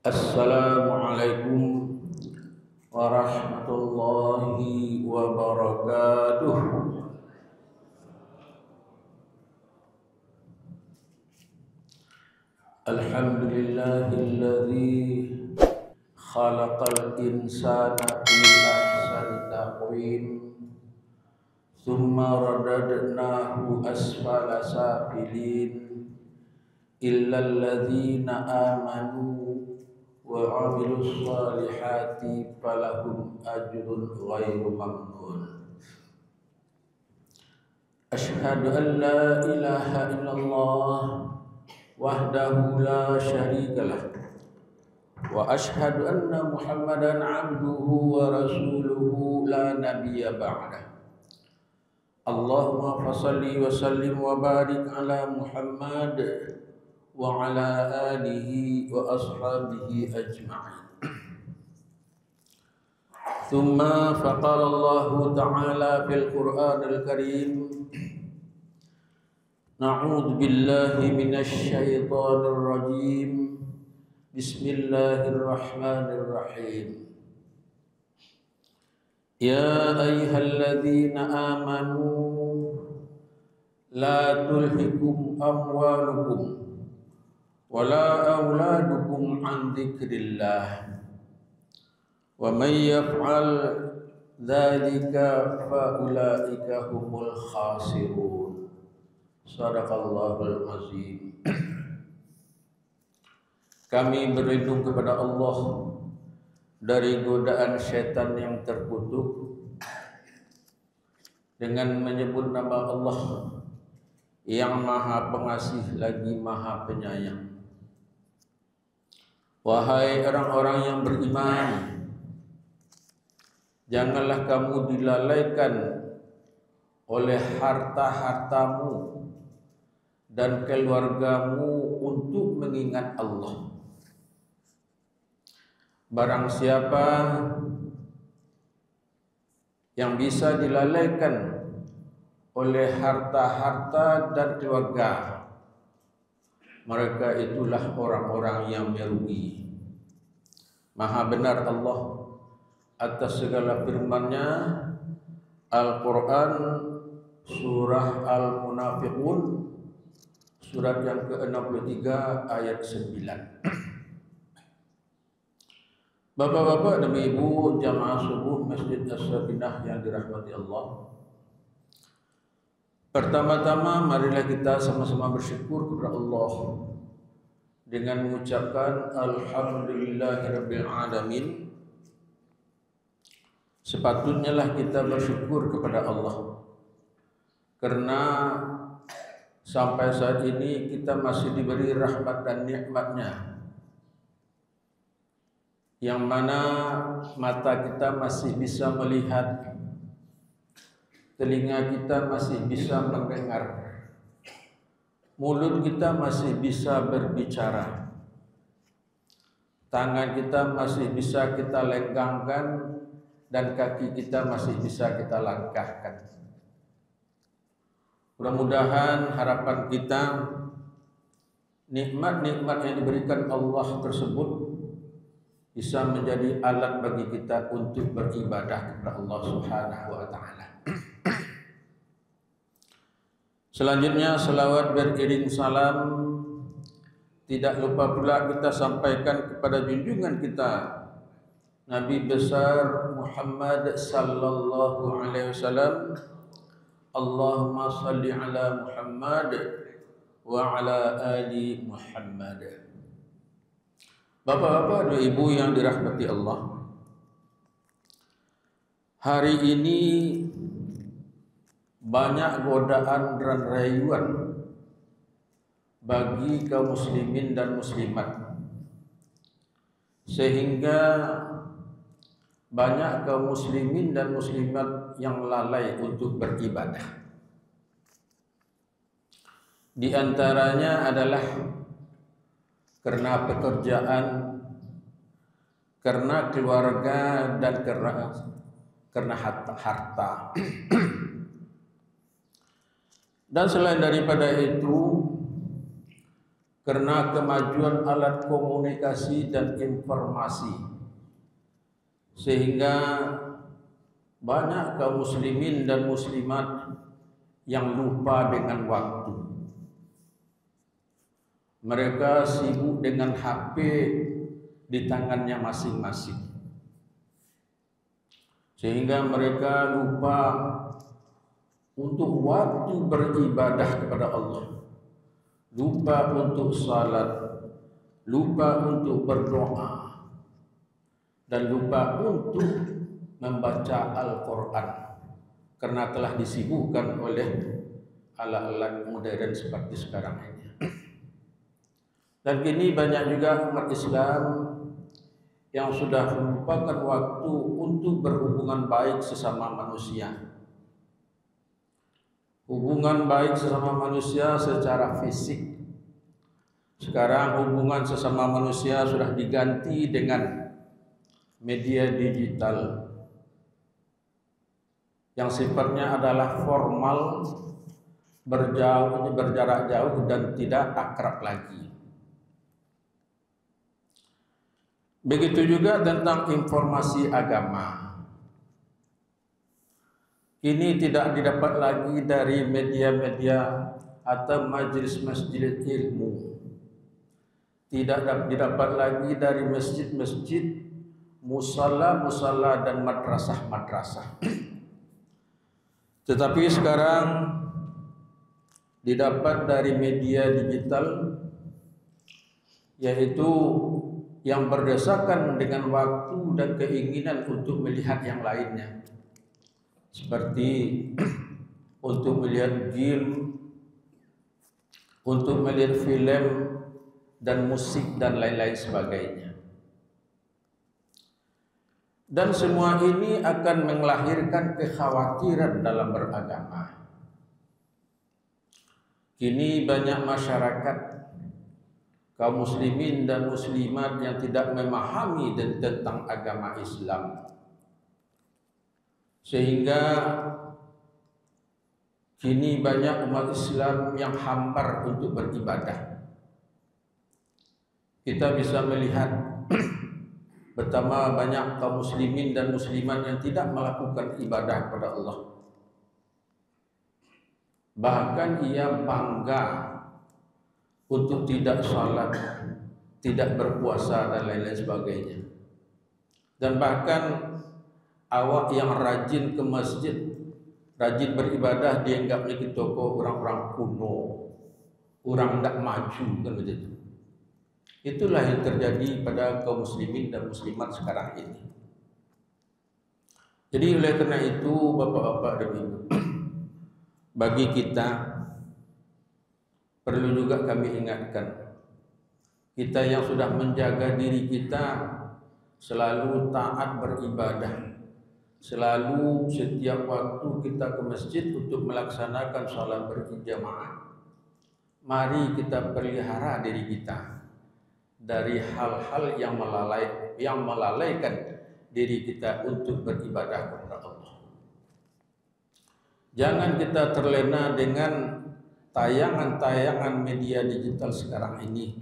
Assalamualaikum warahmatullahi wabarakatuh. Alhamdulillahilladzi khalaqal insana fi ahsani taqwim thumma radadnahu asfala safilin illal ladzina amanu wa 'amilus shalihati falahum ajrun ghairu mamnun. Asyhadu an la ilaha illallah wahdahu la syarikalah wa asyhadu anna Muhammadan 'abduhu wa rasuluhu la nabiyya ba'dah. Allahumma fashalli wa sallim wa barik ala Muhammad wa ala alihi wa ashabihi ajma'in. Thumma faqala Allah ta'ala fil Qur'anil Karim, na'udzu billahi minasy syaithanir rajim. Bismillahirrahmanirrahim. Ya ayyuhalladzina amanu la tulhikum amwalukum wala auladukum an dzikrillah wa may yaf'al dzalika fa ulaika humul khasirun. Shadaqallahul azim. Kami berlindung kepada Allah dari godaan syaitan yang terkutuk dengan menyebut nama Allah yang Maha Pengasih lagi Maha Penyayang. Wahai orang-orang yang beriman, janganlah kamu dilalaikan oleh harta-hartamu dan keluargamu untuk mengingat Allah. Barang siapa yang bisa dilalaikan oleh harta-harta dan keluarga, mereka itulah orang-orang yang merugi. Maha benar Allah atas segala firman-Nya. Al-Quran surah Al-Munafiqun surat yang ke-63 ayat 9. Bapak-bapak dan ibu jamaah subuh Masjid As-Sakinah yang dirahmati Allah, pertama-tama marilah kita sama-sama bersyukur kepada Allah dengan mengucapkan alhamdulillahirabbil alamin. Sepatutnya lah kita bersyukur kepada Allah karena sampai saat ini kita masih diberi rahmat dan nikmat-Nya, yang mana mata kita masih bisa melihat, telinga kita masih bisa mendengar, mulut kita masih bisa berbicara, tangan kita masih bisa kita lenggangkan, dan kaki kita masih bisa kita langkahkan. Mudah-mudahan harapan kita, nikmat-nikmat yang diberikan Allah tersebut bisa menjadi alat bagi kita untuk beribadah kepada Allah Subhanahu wa taala. Selanjutnya salawat beriring salam tidak lupa pula kita sampaikan kepada junjungan kita Nabi besar Muhammad sallallahu alaihi wasallam. Allahumma salli ala Muhammad wa ala ali Muhammad. Bapak-bapak dan ibu yang dirahmati Allah, hari ini banyak godaan dan rayuan bagi kaum muslimin dan muslimat, sehingga banyak kaum muslimin dan muslimat yang lalai untuk beribadah. Di antaranya adalah karena pekerjaan, karena keluarga, dan karena harta. Dan selain daripada itu, karena kemajuan alat komunikasi dan informasi, sehingga banyak kaum muslimin dan muslimat yang lupa dengan waktu. Mereka sibuk dengan HP di tangannya masing-masing, sehingga mereka lupa untuk waktu beribadah kepada Allah, lupa untuk salat, lupa untuk berdoa, dan lupa untuk membaca Al-Quran karena telah disibukkan oleh alat-alat modern seperti sekarang ini. Dan kini banyak juga umat Islam yang sudah melupakan waktu untuk berhubungan baik sesama manusia. Hubungan baik sesama manusia secara fisik. Sekarang hubungan sesama manusia sudah diganti dengan media digital yang sifatnya adalah formal, berjarak jauh dan tidak akrab lagi. Begitu juga tentang informasi agama. Ini tidak didapat lagi dari media-media atau majelis-majelis ilmu. Tidak didapat lagi dari masjid-masjid, musalla-musalla dan madrasah-madrasah. Tetapi sekarang didapat dari media digital, yaitu yang berdasarkan dengan waktu dan keinginan untuk melihat yang lainnya, seperti untuk melihat game, untuk melihat film dan musik dan lain-lain sebagainya. Dan semua ini akan melahirkan kekhawatiran dalam beragama. Kini banyak masyarakat, kaum muslimin dan muslimat yang tidak memahami tentang agama Islam, sehingga kini banyak umat Islam yang hambar untuk beribadah. Kita bisa melihat betapa banyak kaum muslimin dan muslimat yang tidak melakukan ibadah kepada Allah. Bahkan ia bangga untuk tidak salat, tidak berpuasa dan lain-lain sebagainya. Dan bahkan awak yang rajin ke masjid, rajin beribadah, dianggapnya kita kok orang-orang kuno, orang tidak maju, kan begitu. Itulah yang terjadi pada kaum muslimin dan muslimat sekarang ini. Jadi oleh karena itu, bapak-bapak dan ibu, bagi kita perlu juga kami ingatkan, kita yang sudah menjaga diri kita selalu taat beribadah, selalu setiap waktu kita ke masjid untuk melaksanakan salat berjamaah. Mari kita pelihara diri kita dari hal-hal yang melalaikan diri kita untuk beribadah kepada Allah. Jangan kita terlena dengan tayangan-tayangan media digital sekarang ini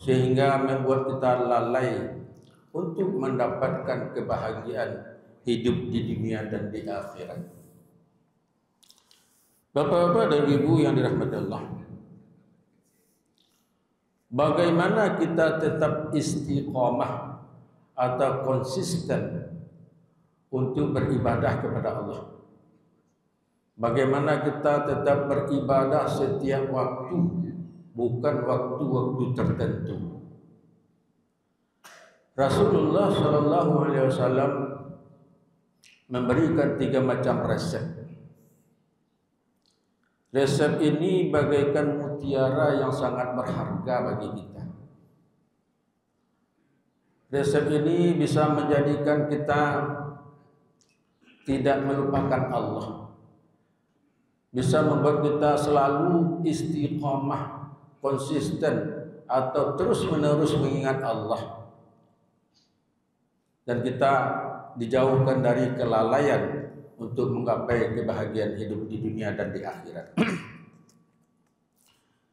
sehingga membuat kita lalai untuk mendapatkan kebahagiaan hidup di dunia dan di akhirat. Bapak-bapak dan ibu yang dirahmati Allah, bagaimana kita tetap istiqomah atau konsisten untuk beribadah kepada Allah? Bagaimana kita tetap beribadah setiap waktu, bukan waktu-waktu tertentu? Rasulullah SAW memberikan 3 macam resep. Resep ini bagaikan mutiara yang sangat berharga bagi kita. Resep ini bisa menjadikan kita tidak melupakan Allah, bisa membuat kita selalu istiqomah, konsisten, atau terus-menerus mengingat Allah, dan kita dijauhkan dari kelalaian untuk menggapai kebahagiaan hidup di dunia dan di akhirat.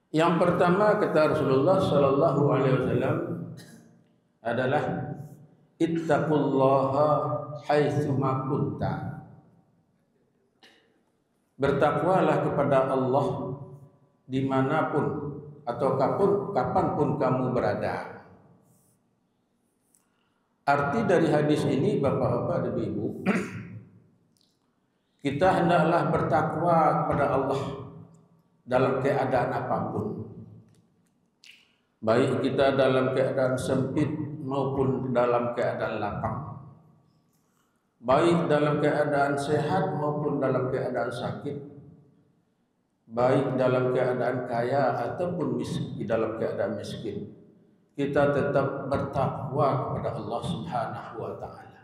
Yang pertama kata Rasulullah sallallahu alaihi wasallam adalah ittaqullaha haitsu ma kunta. Bertakwalah kepada Allah dimanapun atau kapanpun kamu berada. Arti dari hadis ini Bapak-bapak dan Ibu, kita hendaklah bertakwa kepada Allah dalam keadaan apapun. Baik kita dalam keadaan sempit maupun dalam keadaan lapang. Baik dalam keadaan sehat maupun dalam keadaan sakit. Baik dalam keadaan kaya ataupun dalam keadaan miskin. Kita tetap bertakwa kepada Allah Subhanahu wa taala.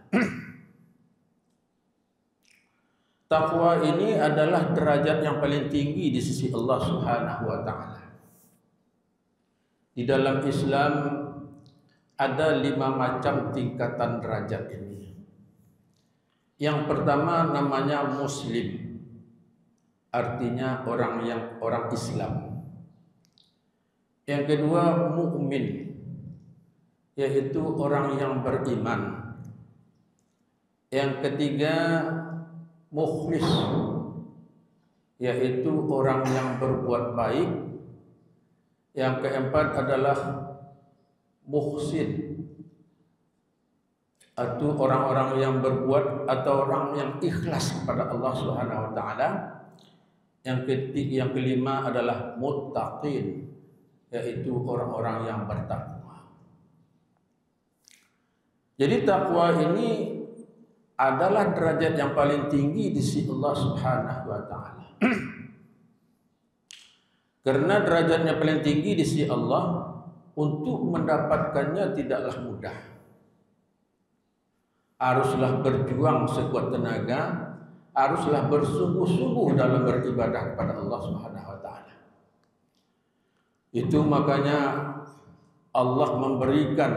Takwa ini adalah derajat yang paling tinggi di sisi Allah Subhanahu wa taala. Di dalam Islam ada 5 macam tingkatan derajat ini. Yang pertama namanya muslim. Artinya orang Islam. Yang kedua mukmin, yaitu orang yang beriman. Yang ketiga mukhlis, yaitu orang yang berbuat baik. Yang keempat adalah muhsin, atau orang-orang yang berbuat atau orang yang ikhlas kepada Allah Subhanahu wa taala. Yang kelima adalah muttaqin, yaitu orang-orang yang bertakwa. Jadi takwa ini adalah derajat yang paling tinggi di sisi Allah Subhanahu wa taala. Karena derajatnya paling tinggi di sisi Allah, untuk mendapatkannya tidaklah mudah. Haruslah berjuang sekuat tenaga, haruslah bersungguh-sungguh dalam beribadah kepada Allah Subhanahu wa taala. Itu makanya Allah memberikan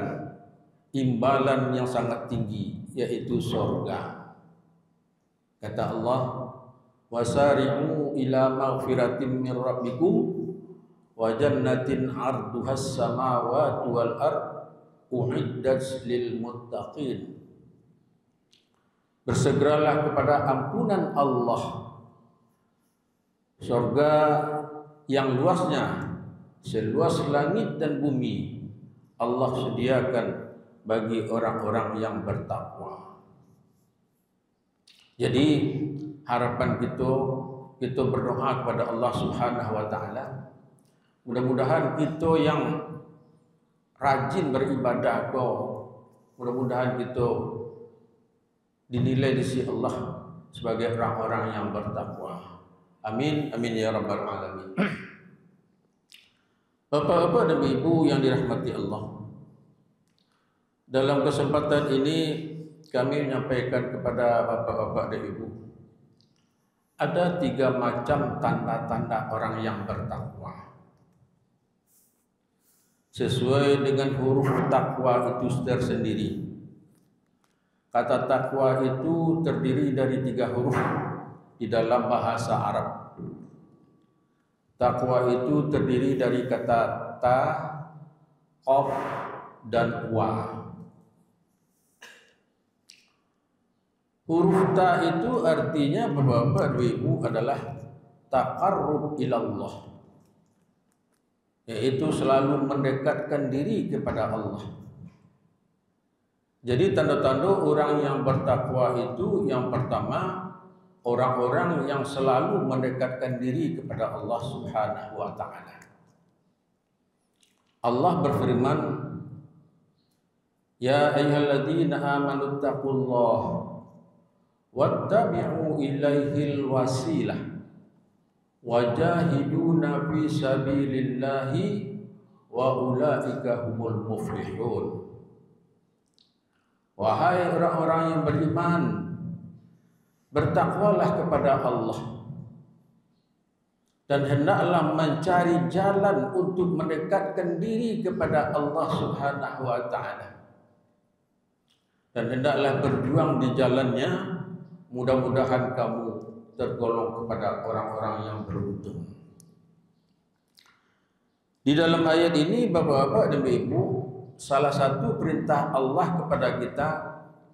imbalan yang sangat tinggi, yaitu surga. Kata Allah, wasari'u ila maghfiratin min rabbikum wa jannatin 'arduhas samawati wal ard u'iddat lil muttaqin. Bersegeralah kepada ampunan Allah. Surga yang luasnya seluas langit dan bumi Allah sediakan bagi orang-orang yang bertakwa. Jadi harapan kita berdoa kepada Allah Subhanahu wa taala, mudah-mudahan kita yang rajin beribadah mudah-mudahan kita dinilai di sisi Allah sebagai orang-orang yang bertakwa. Amin amin ya rabbal alamin. Bapak-bapak dan ibu yang dirahmati Allah, dalam kesempatan ini kami menyampaikan kepada bapak-bapak dan ibu, ada 3 macam tanda-tanda orang yang bertakwa. Sesuai dengan huruf takwa itu tersendiri. Kata takwa itu terdiri dari 3 huruf di dalam bahasa Arab. Takwa itu terdiri dari kata ta, qaf, dan wa. Huruf ta itu artinya Bapak Ibu adalah taqarrub ilallah, yaitu selalu mendekatkan diri kepada Allah. Jadi tanda-tanda orang yang bertakwa itu yang pertama, orang-orang yang selalu mendekatkan diri kepada Allah Subhanahu wa taala. Allah berfirman, ya ayyuhalladzina amanu taqullaha wattabi'u ilaihil wasilah wajahiduna fi sabilillahi wa ulaika humul muflihun. Wahai orang-orang yang beriman, bertakwalah kepada Allah dan hendaklah mencari jalan untuk mendekatkan diri kepada Allah Subhanahu wa taala. Dan hendaklah berjuang di jalannya, mudah-mudahan kamu tergolong kepada orang-orang yang beruntung. Di dalam ayat ini Bapak-bapak dan Ibu, salah satu perintah Allah kepada kita,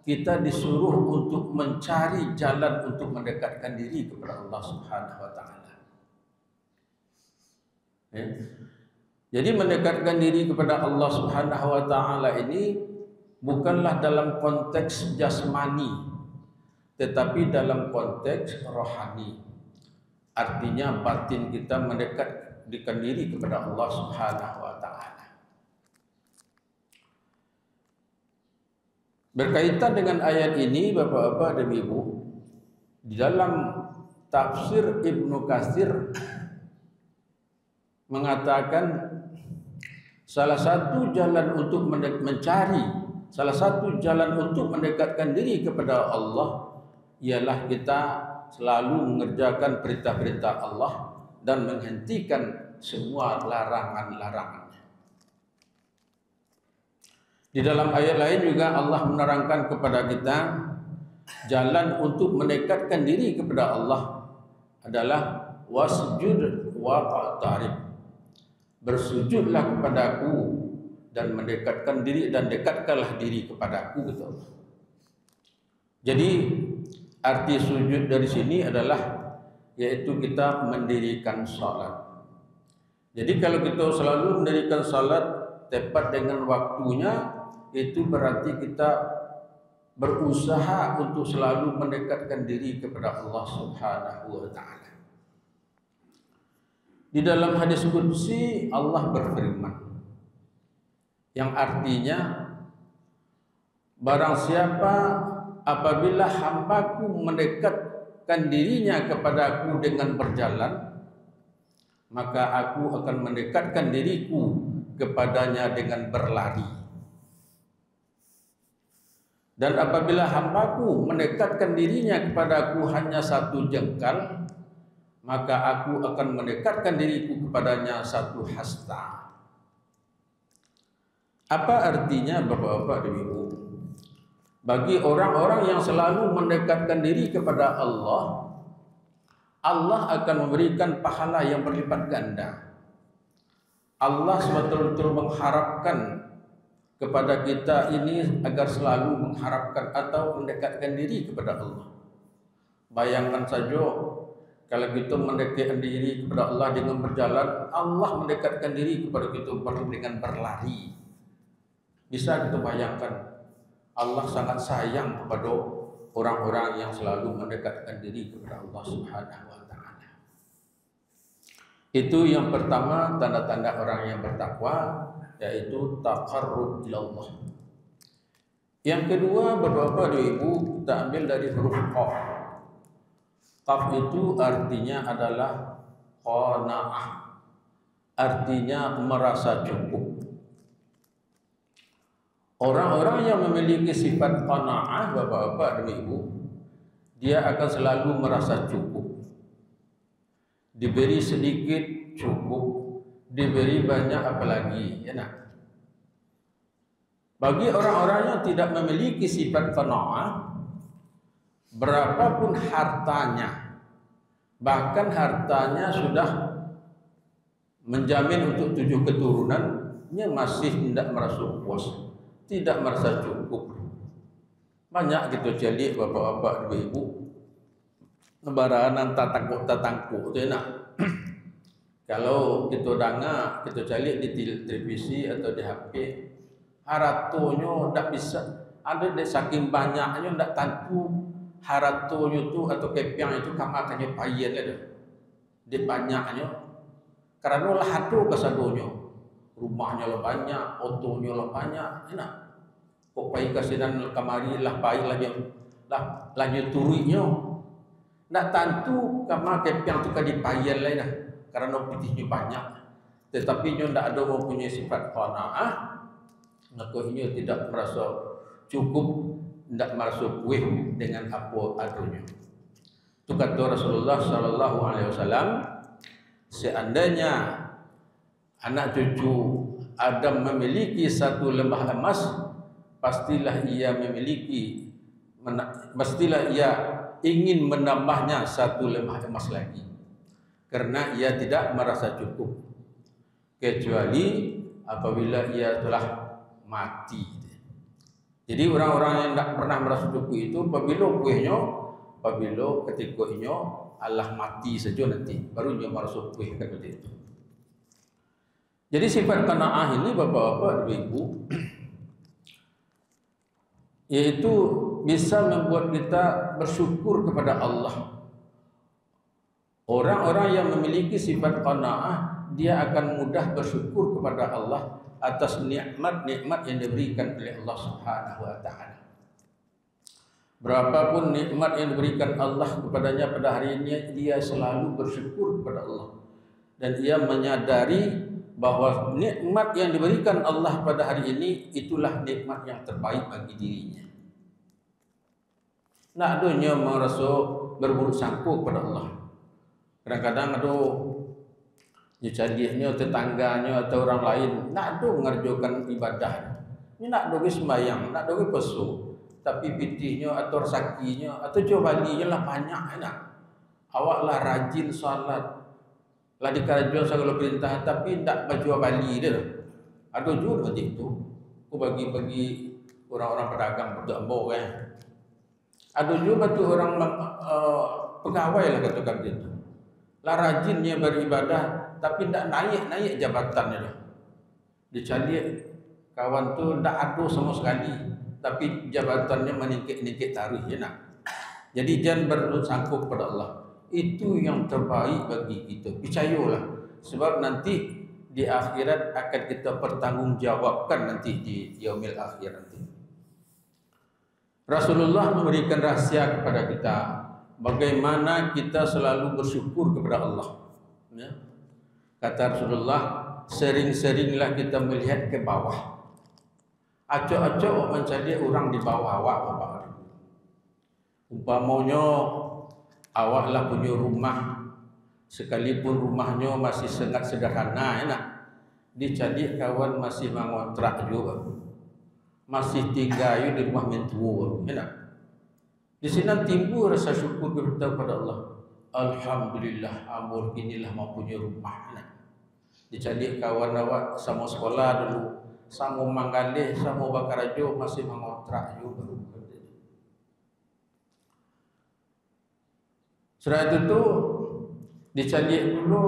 kita disuruh untuk mencari jalan untuk mendekatkan diri kepada Allah Subhanahu wa taala. Ya. Jadi mendekatkan diri kepada Allah Subhanahu wa taala ini bukanlah dalam konteks jasmani, tetapi dalam konteks rohani. Artinya batin kita mendekatkan diri kepada Allah Subhanahu wa taala. Berkaitan dengan ayat ini Bapak-bapak dan Ibu, di dalam tafsir Ibnu Katsir mengatakan salah satu jalan untuk salah satu jalan untuk mendekatkan diri kepada Allah ialah kita selalu mengerjakan perintah-perintah Allah dan menghentikan semua larangan-larangannya. Di dalam ayat lain juga Allah menerangkan kepada kita jalan untuk mendekatkan diri kepada Allah adalah wasjud waqtarib. Bersujudlah kepadaku dan mendekatkan diri dan dekatkanlah diri kepadaku, gitu. Jadi arti sujud dari sini adalah yaitu kita mendirikan salat. Jadi kalau kita selalu mendirikan salat tepat dengan waktunya, itu berarti kita berusaha untuk selalu mendekatkan diri kepada Allah Subhanahu wa taala. Di dalam hadis qudsi Allah berfirman yang artinya, barang siapa apabila hambaku mendekatkan dirinya kepadaku dengan berjalan, maka aku akan mendekatkan diriku kepadanya dengan berlari. Dan apabila hambaku mendekatkan dirinya kepadaku hanya satu jengkal, maka aku akan mendekatkan diriku kepadanya satu hasta. Apa artinya Bapak-bapak dan Ibu? Bagi orang-orang yang selalu mendekatkan diri kepada Allah, Allah akan memberikan pahala yang berlipat ganda. Allah betul-betul mengharapkan kepada kita ini agar selalu mengharapkan atau mendekatkan diri kepada Allah. Bayangkan saja kalau kita mendekatkan diri kepada Allah dengan berjalan, Allah mendekatkan diri kepada kita dengan berlari. Bisa kita bayangkan, Allah sangat sayang kepada orang-orang yang selalu mendekatkan diri kepada Allah Subhanahu wa taala. Itu yang pertama, tanda-tanda orang yang bertakwa, yaitu taqarrub ila Allah. Yang kedua, Bapak-bapak dan Ibu, kita ambil dari huruf qaf. Qaf itu artinya adalah qanaah. Artinya merasa cukup. Orang-orang yang memiliki sifat qanaah, Bapak-bapak dan Ibu, dia akan selalu merasa cukup. Diberi sedikit cukup, diberi banyak apalagi, ya nak. Bagi orang-orang yang tidak memiliki sifat qanaah, berapapun hartanya, bahkan hartanya sudah menjamin untuk 7 keturunannya, masih tidak merasa puas, tidak merasa cukup. Banyak gitu jadi Bapak-bapak dan Ibu, lebaran tatangku itu enak. Kalau kita dengar, kita cari di televisi atau di HP, haratonyo tidak bisa, ada di saking banyaknya tidak tentu haratonyo itu atau kepiang itu kamakannya payen ada di banyaknya, karena lah hatu kesadonyo, rumahnya lah banyak, otonya lah banyak, enak. Kok pai kasinan kamari lah pai lah turunnya, tidak tentu kamar kepiang itu kadi payen lah dah. Karena pitihnya banyak, tetapi nyo tidak ada mempunyai sifat qanaah, maka nyo tidak merasa cukup, tidak merasa puas dengan apa adanya. Itu kata Rasulullah Sallallahu Alaihi Wasallam, seandainya anak cucu Adam memiliki satu lembah emas, pastilah ia ingin menambahnya satu lembah emas lagi. Karena ia tidak merasa cukup. kecuali apabila ia telah mati. Jadi orang-orang yang tidak pernah merasa cukup itu apabila ketika inyo Allah mati saja nanti baru dia merasa cukup kata itu. Jadi sifat qanaah ini Bapak-bapak, Ibu, yaitu bisa membuat kita bersyukur kepada Allah. Orang-orang yang memiliki sifat qanaah, dia akan mudah bersyukur kepada Allah atas nikmat-nikmat yang diberikan oleh Allah Subhanahu wa taala. Berapapun nikmat yang diberikan Allah kepadanya pada hari ini, dia selalu bersyukur kepada Allah. Dan dia menyadari bahwa nikmat yang diberikan Allah pada hari ini itulah nikmat yang terbaik bagi dirinya. Nak dunia merasa berburuk sangka kepada Allah. Kadang-kadang jadinya tetangganya atau orang lain nak mengerjakan ibadah. Ini nak sembahyang, nak pesu, tapi pitihnya atau resakinya atau jawabalinya lah banyak nak. Awaklah rajin salat. Lah dikerja segala perintah tapi tidak baju bali dia. Ada juga macam itu. Aku bagi-bagi orang-orang pedagang berdambo kan. Ada juga tu orang pegawai lah katakan itu. Lah rajinnya beribadah tapi tidak naik jabatannya lah. Dicari kawan tu tidak ada sama sekali tapi jabatannya meningkit taruh ya nak. Jadi jangan bersangkut kepada Allah. Itu yang terbaik bagi kita. Percayalah. Sebab nanti di akhirat akan kita pertanggungjawabkan nanti di yaumil akhir nanti. Rasulullah memberikan rahsia kepada kita bagaimana kita selalu bersyukur kepada Allah. Ya. Kata Rasulullah, sering-seringlah kita melihat ke bawah. Acok-acok mencari orang di bawah awak, Bapak. Umpamanya awaklah punya rumah, sekalipun rumahnya masih sangat sederhana, enak. Dicari kawan masih mengontrak juga, masih tinggal di rumah mentua, enak. Di sini timbul rasa syukur kita kepada Allah. Alhamdulillah, amor inilah mempunyai rumah, enak. Dicari kawan awak sama sekolah dulu, sama manggalih, sama bakarajo masih mengontrak juga. Setelah itu tu dicari dulu,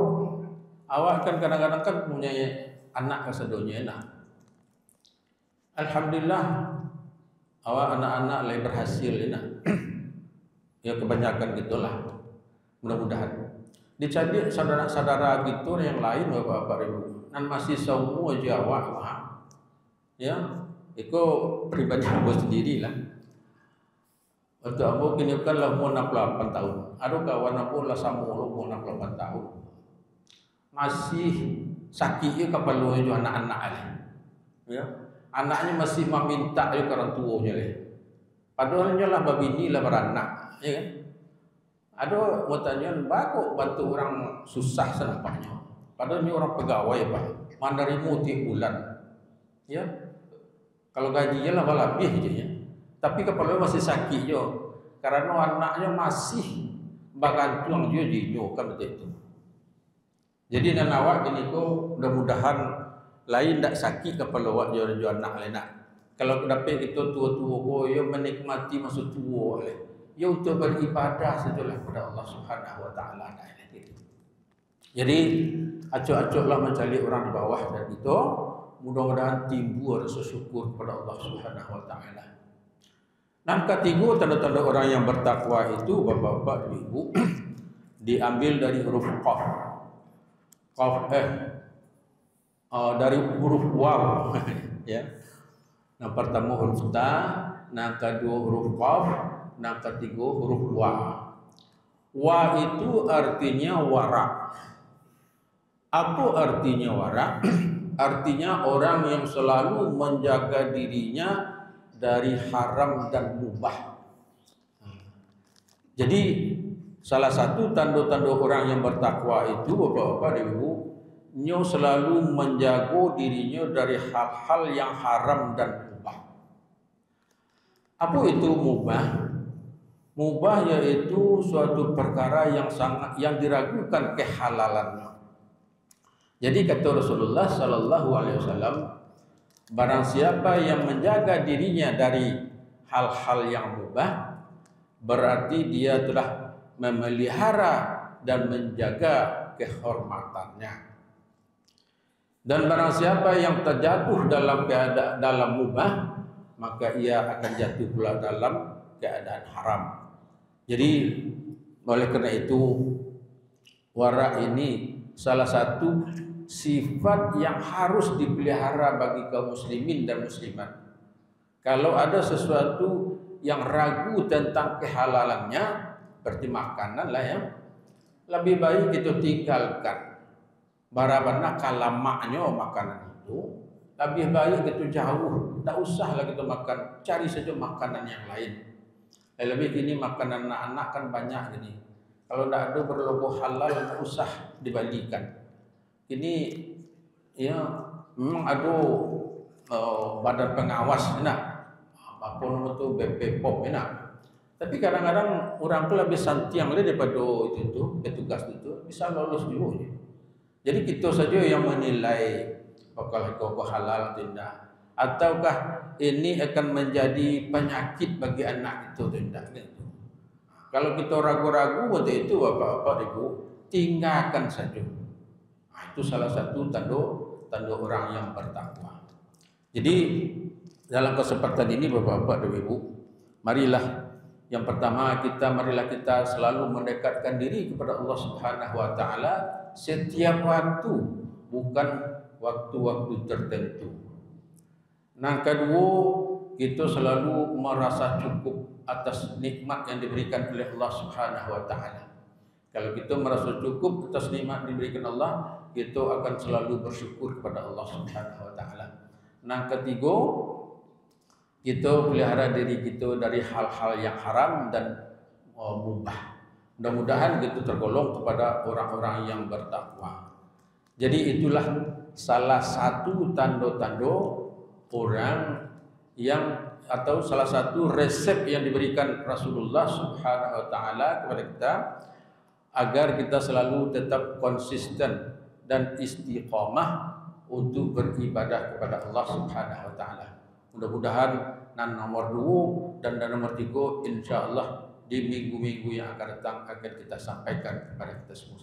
awak kan kadang-kadang kan punya anak kesedonya enak. Alhamdulillah, awak anak-anak lain berhasil enak. Ya kebanyakan gitulah. Mudah-mudahan. Dicari saudara-saudara gitu yang lain Bapak-bapak Ibu. Dan masih semua aja awak ya, itu pribadi aku sendirilah. Waktu aku kini kan lah umur 68 tahun. Ada kawan aku lah sama umur 68 tahun. Masih sakitnya kepala itu anak-anak ya. Anaknya masih meminta ke orang tuanya Padahal lah babini lah beranak, ya kan? Ada mau tanya, baku bantu orang susah senampaknya. Padahal ini orang pegawai Pak, mandarimu tiap bulan, ya. Kalau gajinya lah lebih aja ya. Tapi kepala masih sakit jo, karena anaknya masih bagantung dia kan begitu. Jadi dan awak ini ko mudah-mudahan lain tak sakit kepala awak jo anak lain nak. Kalau dapat kita tua-tua ko yo menikmati masa tua le. Yo untuk beribadah sajalah kepada Allah Subhanahu wa taala. Jadi acok-acoklah mencari orang di bawah dan itu mudah-mudahan timbul rasa syukur kepada Allah Subhanahu wa taala. Dan ketiga tanda-tanda orang yang bertakwa itu Bapak-bapak Ibu diambil dari huruf qaf. Dari huruf waw ya. Yang pertama huruf ta, yang kedua huruf qaf, yang ketiga huruf wa. Wa itu artinya wara. Apa artinya wara? Artinya orang yang selalu menjaga dirinya dari haram dan mubah. Jadi salah satu tanda-tanda orang yang bertakwa itu Bapak-bapak Ibu, nyo selalu menjaga dirinya dari hal-hal yang haram dan mubah. Apa itu mubah? Mubah yaitu suatu perkara yang diragukan kehalalannya. Jadi kata Rasulullah sallallahu alaihi wasallam, barang siapa yang menjaga dirinya dari hal-hal yang mubah, berarti dia telah memelihara dan menjaga kehormatannya. Dan barang siapa yang terjatuh dalam keadaan dalam mubah, maka ia akan jatuh pula dalam keadaan haram. Jadi oleh karena itu, wara ini salah satu sifat yang harus dipelihara bagi kaum muslimin dan muslimat. Kalau ada sesuatu yang ragu tentang kehalalannya, berarti makanan lah ya, lebih baik itu tinggalkan. Barabana kalamaknya makanan itu, lebih baik itu jauh, tidak usah lagi itu makan, cari saja makanan yang lain. Lebih ini makanan anak-anak kan banyak gini. Kalau tidak ada berlogo halal, tidak usah dibalikan. Ini ya memang ada badan pengawas, nah apapun itu BPOM, nah. Tapi kadang-kadang orang tu lebih santiang daripada itu petugas itu bisa lolos juga. Jadi kita saja yang menilai apakah itu halal atau tidak, ataukah ini akan menjadi penyakit bagi anak itu atau tidak. Gitu. Kalau kita ragu-ragu waktu itu bapak-bapak ibu, tinggalkan saja. Itu salah satu tanda orang yang bertakwa. Jadi dalam kesempatan ini bapak-bapak dan ibu, marilah yang pertama marilah kita selalu mendekatkan diri kepada Allah Subhanahu wa taala setiap waktu, bukan waktu-waktu tertentu. Yang kedua, kita selalu merasa cukup atas nikmat yang diberikan oleh Allah Subhanahu wa taala. Kalau kita merasa cukup atas nikmat diberikan Allah, kita akan selalu bersyukur kepada Allah Subhanahu wa taala. Yang ketiga, kita pelihara diri kita dari hal-hal yang haram dan mubah. Mudah-mudahan kita tergolong kepada orang-orang yang bertakwa. Jadi itulah salah satu tanda-tanda orang yang, atau salah satu resep yang diberikan Rasulullah Subhanahu wa taala kepada kita agar kita selalu tetap konsisten dan istiqamah untuk beribadah kepada Allah Subhanahu wa taala. Mudah-mudahan nomor 2 dan nomor 3 insyaallah di minggu-minggu yang akan datang akan kita sampaikan kepada kita semua.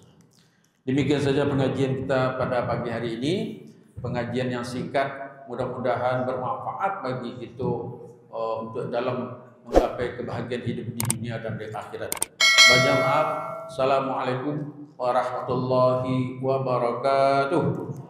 Demikian saja pengajian kita pada pagi hari ini, pengajian yang singkat, mudah-mudahan bermanfaat bagi kita untuk dalam menggapai kebahagiaan hidup di dunia dan di akhirat. Banyak maaf. Assalamualaikum warahmatullahi wabarakatuh.